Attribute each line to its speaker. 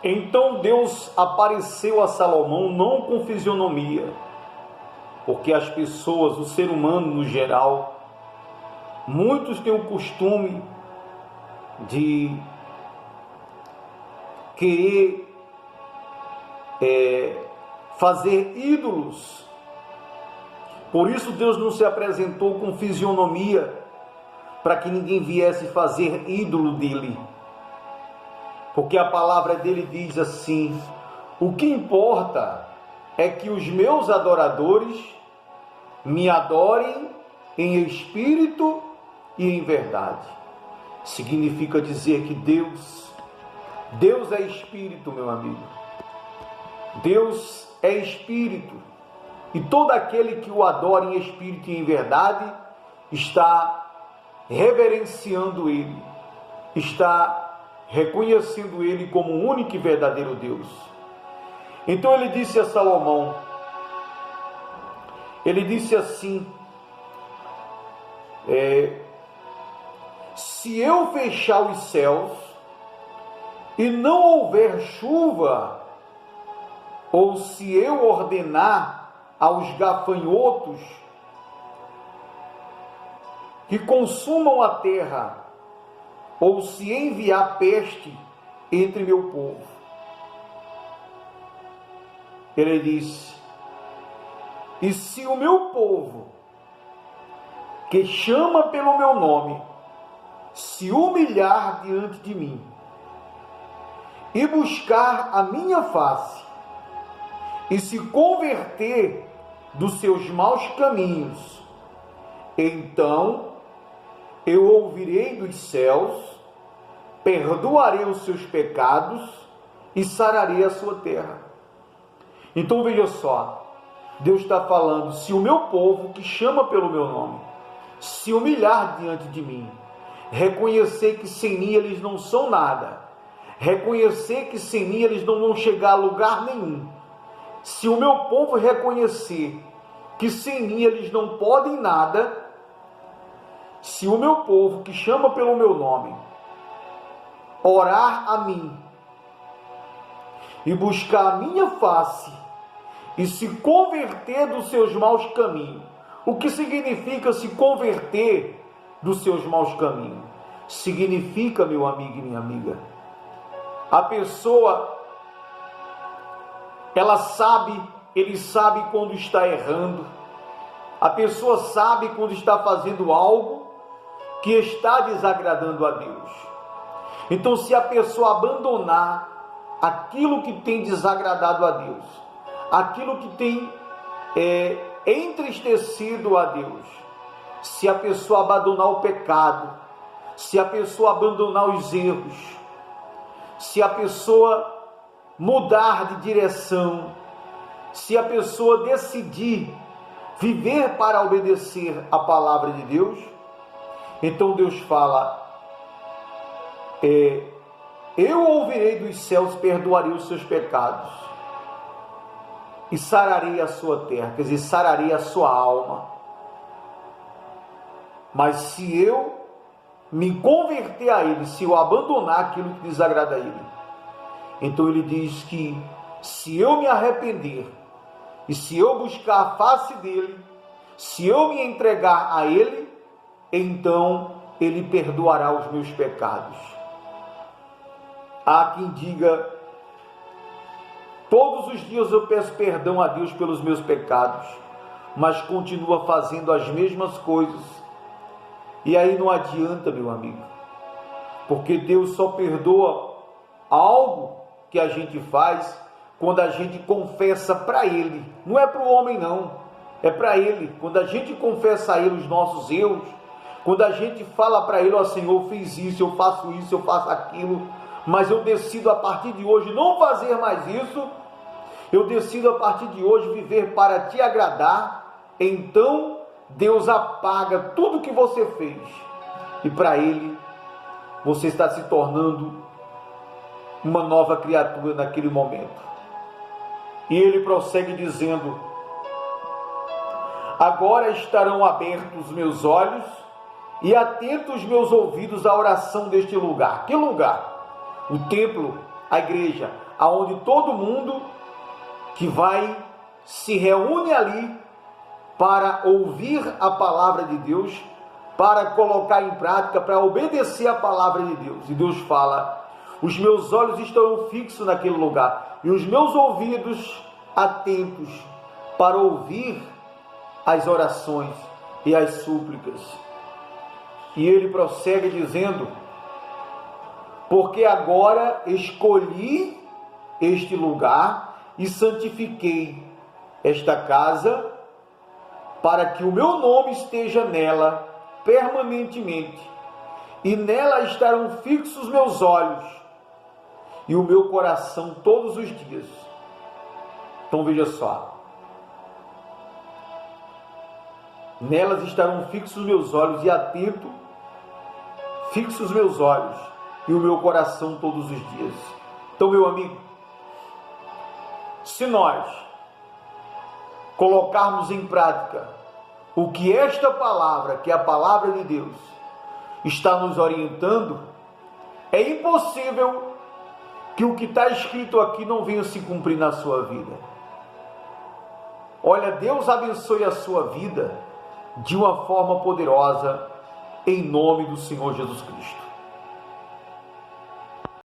Speaker 1: Então Deus apareceu a Salomão não com fisionomia, porque as pessoas, o ser humano no geral, muitos têm o costume de querer fazer ídolos. Por isso Deus não se apresentou com fisionomia, para que ninguém viesse fazer ídolo dele. Porque a palavra dele diz assim: o que importa é que os meus adoradores me adorem em espírito e em verdade. Significa dizer que Deus é espírito, meu amigo. Deus é espírito, e todo aquele que o adora em espírito e em verdade está reverenciando ele, está reconhecendo ele como o único e verdadeiro Deus. Então ele disse a Salomão, ele disse assim: se eu fechar os céus e não houver chuva, ou se eu ordenar aos gafanhotos que consumam a terra, ou se enviar peste entre meu povo. Ele disse: e se o meu povo, que chama pelo meu nome, se humilhar diante de mim e buscar a minha face, e se converter dos seus maus caminhos, então eu ouvirei dos céus, perdoarei os seus pecados e sararei a sua terra. Então veja só, Deus está falando: se o meu povo, que chama pelo meu nome, se humilhar diante de mim, reconhecer que sem mim eles não são nada, reconhecer que sem mim eles não vão chegar a lugar nenhum, se o meu povo reconhecer que sem mim eles não podem nada, se o meu povo, que chama pelo meu nome, orar a mim e buscar a minha face e se converter dos seus maus caminhos. O que significa se converter dos seus maus caminhos? Significa, meu amigo e minha amiga, a pessoa, ele sabe quando está errando, a pessoa sabe quando está fazendo algo que está desagradando a Deus. Então, se a pessoa abandonar aquilo que tem desagradado a Deus, aquilo que tem entristecido a Deus, se a pessoa abandonar o pecado, se a pessoa abandonar os erros, se a pessoa mudar de direção, se a pessoa decidir viver para obedecer a palavra de Deus, então Deus fala: eu ouvirei dos céus, perdoarei os seus pecados e sararei a sua terra, quer dizer, sararei a sua alma. Mas se eu me converter a Ele, se eu abandonar aquilo que desagrada a Ele, então Ele diz que se eu me arrepender e se eu buscar a face dEle, se eu me entregar a Ele, então Ele perdoará os meus pecados. Há quem diga: todos os dias eu peço perdão a Deus pelos meus pecados, mas continua fazendo as mesmas coisas. E aí não adianta, meu amigo, porque Deus só perdoa algo que a gente faz quando a gente confessa para Ele. Não é para o homem, não, é para Ele. Quando a gente confessa a Ele os nossos erros, quando a gente fala para Ele: ó Senhor, eu fiz isso, eu faço aquilo, mas eu decido a partir de hoje não fazer mais isso, eu decido a partir de hoje viver para Te agradar. Então Deus apaga tudo que você fez, e para Ele você está se tornando uma nova criatura naquele momento. E Ele prossegue dizendo: agora estarão abertos os meus olhos e atentos os meus ouvidos à oração deste lugar. Que lugar? O templo a igreja, aonde todo mundo que vai se reúne ali para ouvir a palavra de Deus, para colocar em prática, para obedecer a palavra de Deus. E Deus fala: os meus olhos estão fixos naquele lugar e os meus ouvidos atentos para ouvir as orações e as súplicas. E ele prossegue dizendo: porque agora escolhi este lugar e santifiquei esta casa, para que o meu nome esteja nela permanentemente, e nela estarão fixos meus olhos e o meu coração todos os dias. Então veja só, nelas estarão fixos meus olhos e atento, fixos meus olhos e o meu coração todos os dias. Então, meu amigo, se nós colocarmos em prática o que esta palavra, que é a palavra de Deus, está nos orientando, é impossível que o que está escrito aqui não venha se cumprir na sua vida. Olha, Deus abençoe a sua vida de uma forma poderosa, em nome do Senhor Jesus Cristo.